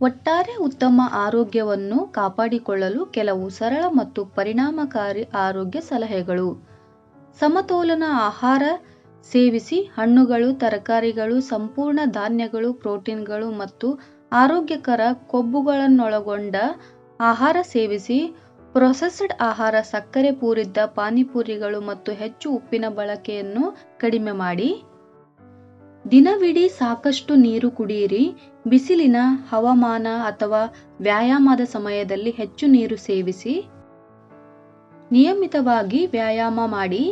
ಒಟ್ಟಾರೆ ಉತ್ತಮ ಆರೋಗ್ಯವನ್ನು ಕಾಪಾಡಿಕೊಳ್ಳಲು ಕೆಲವು ಸರಳ ಮತ್ತು ಪರಿಣಾಮಕಾರಿ ಆರೋಗ್ಯ ಸಲಹೆಗಳು. ಸಮತೋಲನ ಆಹಾರ ಸೇವಿಸಿ. ಹಣ್ಣುಗಳು, ತರಕಾರಿಗಳು, ಸಂಪೂರ್ಣ ಧಾನ್ಯಗಳು, ಪ್ರೋಟೀನ್ಗಳು ಮತ್ತು ಆರೋಗ್ಯಕರ ಕೊಬ್ಬುಗಳನ್ನೊಳಗೊಂಡ ಆಹಾರ ಸೇವಿಸಿ. ಪ್ರೊಸೆಸ್ಡ್ ಆಹಾರ, ಸಕ್ಕರೆ ಪೂರಿತ ಪಾನಿಪುರಿಗಳು ಮತ್ತು ಹೆಚ್ಚು ಉಪ್ಪಿನ ಬಳಕೆಯನ್ನು ಕಡಿಮೆ ಮಾಡಿ. ದಿನವಿಡೀ ಸಾಕಷ್ಟು ನೀರು ಕುಡಿಯಿರಿ. ಬಿಸಿಲಿನ ಹವಾಮಾನ ಅಥವಾ ವ್ಯಾಯಾಮದ ಸಮಯದಲ್ಲಿ ಹೆಚ್ಚು ನೀರು ಸೇವಿಸಿ. ನಿಯಮಿತವಾಗಿ ವ್ಯಾಯಾಮ ಮಾಡಿ.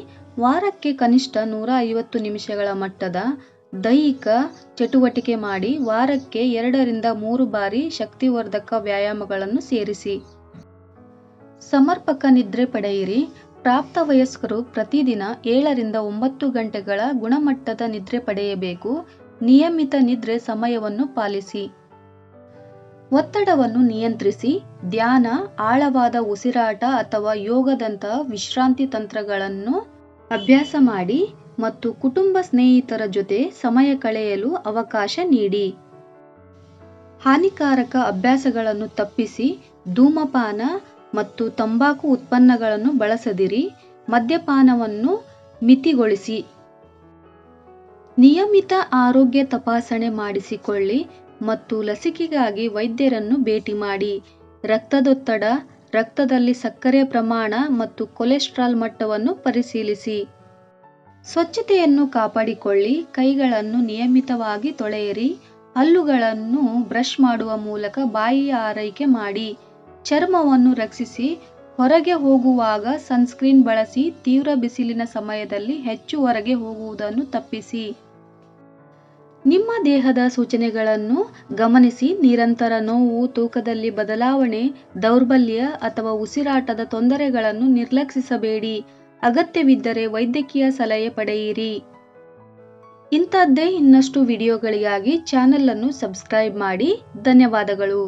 ವಾರಕ್ಕೆ ಕನಿಷ್ಠ 150 ನಿಮಿಷಗಳ ಮಟ್ಟದ ದೈಹಿಕ ಚಟುವಟಿಕೆ ಮಾಡಿ. ವಾರಕ್ಕೆ 2 ರಿಂದ 3 ಬಾರಿ ಶಕ್ತಿವರ್ಧಕ ವ್ಯಾಯಾಮಗಳನ್ನು ಸೇರಿಸಿ. ಸಮರ್ಪಕ ನಿದ್ರೆ ಪಡೆಯಿರಿ. ಪ್ರಾಪ್ತವಯಸ್ಕರು ಪ್ರತಿದಿನ 7 ರಿಂದ 9 ಗಂಟೆಗಳ ಗುಣಮಟ್ಟದ ನಿದ್ರೆ ಪಡೆಯಬೇಕು. ನಿಯಮಿತ ನಿದ್ರೆ ಸಮಯವನ್ನು ಪಾಲಿಸಿ. ಒತ್ತಡವನ್ನು ನಿಯಂತ್ರಿಸಿ. ಧ್ಯಾನ, ಆಳವಾದ ಉಸಿರಾಟ ಅಥವಾ ಯೋಗದಂತಹ ವಿಶ್ರಾಂತಿ ತಂತ್ರಗಳನ್ನು ಅಭ್ಯಾಸ ಮಾಡಿ ಮತ್ತು ಕುಟುಂಬ ಸ್ನೇಹಿತರ ಜೊತೆ ಸಮಯ ಕಳೆಯಲು ಅವಕಾಶ ನೀಡಿ. ಹಾನಿಕಾರಕ ಅಭ್ಯಾಸಗಳನ್ನು ತಪ್ಪಿಸಿ. ಧೂಮಪಾನ ಮತ್ತು ತಂಬಾಕು ಉತ್ಪನ್ನಗಳನ್ನು ಬಳಸದಿರಿ. ಮದ್ಯಪಾನವನ್ನು ಮಿತಿಗೊಳಿಸಿ. ನಿಯಮಿತ ಆರೋಗ್ಯ ತಪಾಸಣೆ ಮಾಡಿಸಿಕೊಳ್ಳಿ ಮತ್ತು ಲಸಿಕೆಗಾಗಿ ವೈದ್ಯರನ್ನು ಭೇಟಿ ಮಾಡಿ. ರಕ್ತದೊತ್ತಡ, ರಕ್ತದಲ್ಲಿ ಸಕ್ಕರೆ ಪ್ರಮಾಣ ಮತ್ತು ಕೊಲೆಸ್ಟ್ರಾಲ್ ಮಟ್ಟವನ್ನು ಪರಿಶೀಲಿಸಿ. ಸ್ವಚ್ಛತೆಯನ್ನು ಕಾಪಾಡಿಕೊಳ್ಳಿ. ಕೈಗಳನ್ನು ನಿಯಮಿತವಾಗಿ ತೊಳೆಯಿರಿ. ಹಲ್ಲುಗಳನ್ನು ಬ್ರಷ್ ಮಾಡುವ ಮೂಲಕ ಬಾಯಿಯ ಆರೈಕೆ ಮಾಡಿ. ಚರ್ಮವನ್ನು ರಕ್ಷಿಸಿ. ಹೊರಗೆ ಹೋಗುವಾಗ ಸನ್ಸ್ಕ್ರೀನ್ ಬಳಸಿ. ತೀವ್ರ ಬಿಸಿಲಿನ ಸಮಯದಲ್ಲಿ ಹೆಚ್ಚು ಹೊರಗೆ ಹೋಗುವುದನ್ನು ತಪ್ಪಿಸಿ. ನಿಮ್ಮ ದೇಹದ ಸೂಚನೆಗಳನ್ನು ಗಮನಿಸಿ. ನಿರಂತರ ನೋವು, ತೂಕದಲ್ಲಿ ಬದಲಾವಣೆ, ದೌರ್ಬಲ್ಯ ಅಥವಾ ಉಸಿರಾಟದ ತೊಂದರೆಗಳನ್ನು ನಿರ್ಲಕ್ಷಿಸಬೇಡಿ. ಅಗತ್ಯವಿದ್ದರೆ ವೈದ್ಯಕೀಯ ಸಲಹೆ ಪಡೆಯಿರಿ. ಇಂಥದ್ದೇ ಇನ್ನಷ್ಟು ವಿಡಿಯೋಗಳಿಗಾಗಿ ಚಾನೆಲ್ ಅನ್ನು ಸಬ್ಸ್ಕ್ರೈಬ್ ಮಾಡಿ. ಧನ್ಯವಾದಗಳು.